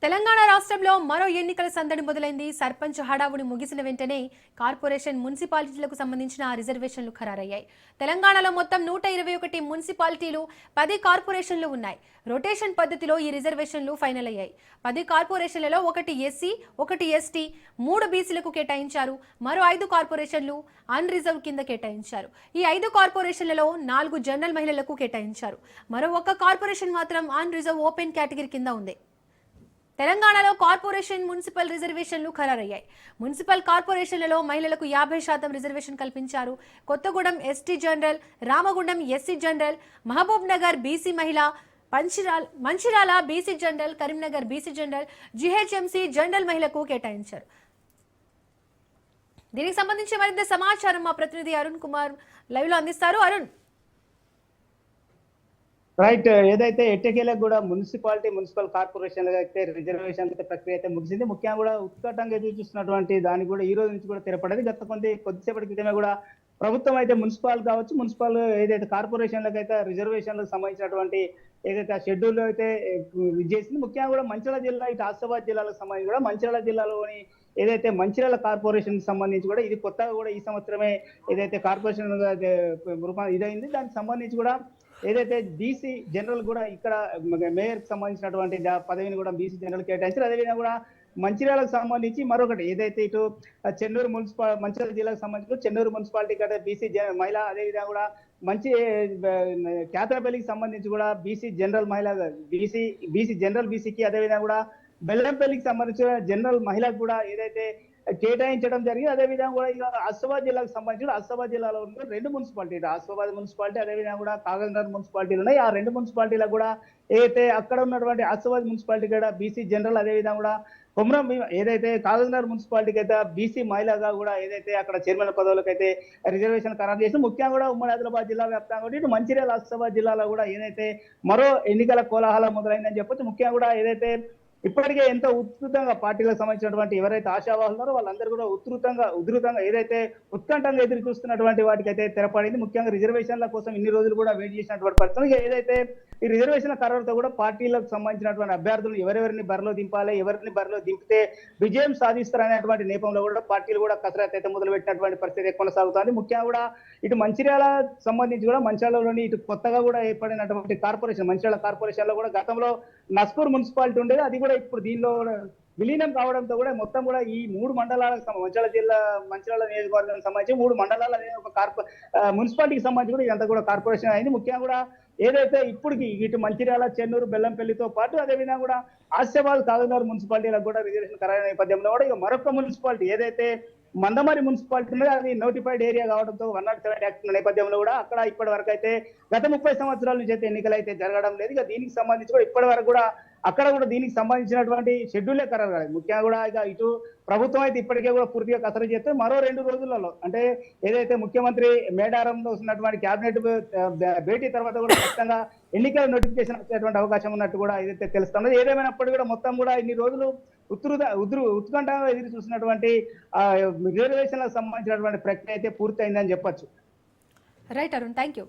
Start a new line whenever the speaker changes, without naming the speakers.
తెలంగాణ రాష్ట్రంలో మరో ఎన్నికల సందడి మొదలైంది. సర్పంచ్ హడావుడి ముగిసిన వెంటనే కార్పొరేషన్ మున్సిపాలిటీలకు సంబంధించిన రిజర్వేషన్లు ఖరారయ్యాయి. తెలంగాణలో మొత్తం 121 మున్సిపాలిటీలు 10 కార్పొరేషన్లు ఉన్నాయి. రొటేషన్ పద్ధతిలో ఈ రిజర్వేషన్లు ఫైనల్ అయ్యాయి. 10 కార్పొరేషన్లలో 1 ఎస్సీ, 1 ఎస్టీ, 3 బీసీలకు కేటాయించారు. మరో 5 కార్పొరేషన్లు అన్ రిజర్వ్ కింద కేటాయించారు. ఈ 5 కార్పొరేషన్లలో 4 జనరల్ మహిళలకు కేటాయించారు. మరో 1 కార్పొరేషన్ మాత్రం అన్ రిజర్వ్ ఓపెన్ కేటగిరీ కింద ఉంది. తెలంగాణలో కార్పొరేషన్ మున్సిపల్ రిజర్వేషన్లు ఖరారయ్యాయి. మున్సిపల్ కార్పొరేషన్లలో మహిళలకు 50% రిజర్వేషన్ కల్పించారు. Kothagudem ST general, Ramagundam SC general, Mahabubnagar BC మహిళ, Mancherial BC general, Karimnagar BC general, GHMC general మహిళకు కేటాయించారు. దీనికి సంబంధించి మరింత సమాచారం మా ప్రతినిధి అరుణ్ కుమార్ లైవ్ లో అందిస్తారు. అరుణ్,
రైట్, ఏదైతే ఎట్టకేలకు కూడా మున్సిపల్ కార్పొరేషన్ అయితే రిజర్వేషన్ ప్రక్రియ అయితే ముగిసింది. ముఖ్యంగా కూడా ఉత్కటంగా ఎదురు చూస్తున్నటువంటి దానికి కూడా ఈ రోజు నుంచి కూడా తెరపడేది. కొద్దిసేపటి క్రితమే కూడా ప్రభుత్వం అయితే మున్సిపల్ ఏదైతే కార్పొరేషన్లకు అయితే రిజర్వేషన్లకు సంబంధించినటువంటి ఏదైతే షెడ్యూల్ అయితే చేసింది. ముఖ్యంగా కూడా మంచిర్యాల జిల్లా, ఇటు ఆసిఫాబాద్ జిల్లాలకు సంబంధించి కూడా మంచిర్యాల జిల్లాలోని ఏదైతే మంచిర్యాల కార్పొరేషన్ సంబంధించి కూడా ఇది కొత్తగా కూడా ఈ సంవత్సరమే ఏదైతే కార్పొరేషన్ ఇదైంది. దానికి సంబంధించి కూడా ఏదైతే బీసీ జనరల్ కూడా ఇక్కడ మేయర్ కి సంబంధించినటువంటి పదవిని కూడా బీసీ జనరల్ కేటాయించారు. అదేవిధంగా కూడా మంచిర్యాలకు సంబంధించి మరొకటి ఏదైతే ఇటు చెన్నూరు మంచిర్యాల జిల్లాకు సంబంధించి చెన్నూరు మున్సిపాలిటీ కదా బీసీ మహిళ, అదేవిధంగా కూడా కేతరపల్లికి సంబంధించి కూడా బీసీ జనరల్ మహిళ బీసీ జనరల్ బీసీకి, అదేవిధంగా కూడా బెల్లంపల్లికి సంబంధించిన జనరల్ మహిళకు కూడా ఏదైతే కేటాయించడం జరిగింది. అదేవిధంగా కూడా ఇక ఆసిఫాబాద్ జిల్లాకు సంబంధించి ఆసిఫాబాద్ జిల్లాలో ఉన్న 2 మున్సిపాలిటీలు, ఆసిఫాబాద్ మున్సిపాలిటీ, అదేవిధంగా కూడా కాగజ్నగర్ మున్సిపాలిటీలు ఉన్నాయి. ఆ 2 మున్సిపాలిటీలకు కూడా ఏదైతే అక్కడ ఉన్నటువంటి ఆసిఫాబాద్ మున్సిపాలిటీ కూడా బీసీ జనరల్, అదేవిధంగా కూడా కొమరం ఏదైతే కాగజ్నగర్ మున్సిపాలిటీకి అయితే బీసీ మహిళగా కూడా ఏదైతే అక్కడ చైర్మన్ పదవులకు అయితే రిజర్వేషన్ ఖరారు చేసి ముఖ్యంగా కూడా ఉమ్మడి ఆదిలాబాద్ జిల్లా వ్యాప్తంగా ఇటు మంచిర్యాల ఆసిఫాబాద్ జిల్లాలో కూడా ఏదైతే మరో ఎన్నికల కోలాహలం మొదలైందని చెప్పొచ్చు. ముఖ్యంగా కూడా ఏదైతే ఇప్పటికే ఎంతో ఉధృతంగా పార్టీలకు సంబంధించినటువంటి ఎవరైతే ఆశావాహున్నారో వాళ్ళందరూ కూడా ఉధృతంగా ఏదైతే ఉత్కంఠంగా ఎదురు చూస్తున్నటువంటి వాటికి అయితే తెరపడింది. ముఖ్యంగా రిజర్వేషన్ల కోసం ఇన్ని రోజులు కూడా వెయిట్ చేసినటువంటి పరిస్థితులు ఏదైతే ఈ రిజర్వేషన్ల ఖరారుతో కూడా పార్టీలకు సంబంధించినటువంటి అభ్యర్థులు ఎవరెవరిని బరిలో దింపాలి, ఎవరిని బరిలో దింపితే విజయం సాధిస్తారనేటువంటి నేపథ్యంలో కూడా పార్టీలు కూడా కసరత్తు అయితే మొదలుపెట్టినటువంటి పరిస్థితి కొనసాగుతుంది. ముఖ్యంగా కూడా ఇటు మంచిర్యాల సంబంధించి కూడా మంచిర్యాలలోని ఇటు కొత్తగా కూడా ఏర్పడినటువంటి కార్పొరేషన్ మంచిర్యాల కార్పొరేషన్ లో కూడా గతంలో నస్పూర్ మున్సిపాలిటీ ఉండేది. అది కూడా ఇప్పుడు దీనిలో విలీనం కావడంతో కూడా మొత్తం కూడా ఈ 3 మండలాలకు మంచిర్యాల నియోజకవర్గానికి సంబంధించి 3 మండలాల ఒక మున్సిపాలిటీకి సంబంధించి కూడా ఇదంతా కూడా కార్పొరేషన్ అయింది. ముఖ్యంగా కూడా ఏదైతే ఇప్పటికి ఇటు మంచిర్యాల, చెన్నూరు, బెల్లంపల్లితో పాటు అదేవిధంగా కూడా ఆసిఫాబాద్, కాగజ్నగర్ మున్సిపాలిటీలకు కూడా రిజర్వేషన్ ఖరారు నేపథ్యంలో కూడా ఇక మరొక మున్సిపాలిటీ ఏదైతే మందమరి మున్సిపాలిటీ ఉన్నది అది నోటిఫైడ్ ఏరియా కావడంతో 107 యాక్ట్ నేపథ్యంలో కూడా అక్కడ ఇప్పటి వరకు అయితే గత 30 సంవత్సరాల నుంచి అయితే ఎన్నికలు అయితే జరగడం లేదు. ఇక దీనికి సంబంధించి కూడా ఇప్పటి వరకు కూడా అక్కడ కూడా దీనికి సంబంధించినటువంటి షెడ్యూలే ఖరారు కాలేదు. ముఖ్యంగా కూడా ఇక ఇటు ప్రభుత్వం అయితే ఇప్పటికే కూడా పూర్తిగా కసరత్తు చేస్తే మరో 2 రోజులలో అంటే ఏదైతే ముఖ్యమంత్రి మేడారంలో వస్తున్నటువంటి క్యాబినెట్ భేటీ తర్వాత కూడా ఖచ్చితంగా ఎన్నికల నోటిఫికేషన్ వచ్చేటువంటి అవకాశం ఉన్నట్టు కూడా ఏదైతే తెలుస్తున్నది. ఏదేమైనప్పటికీ కూడా మొత్తం కూడా ఇన్ని రోజులు ఉత్కంఠంగా ఎదురు చూసినటువంటి రిజర్వేషన్లకు సంబంధించినటువంటి ప్రక్రియ అయితే పూర్తయిందని చెప్పొచ్చు.
Right Arun, thank you.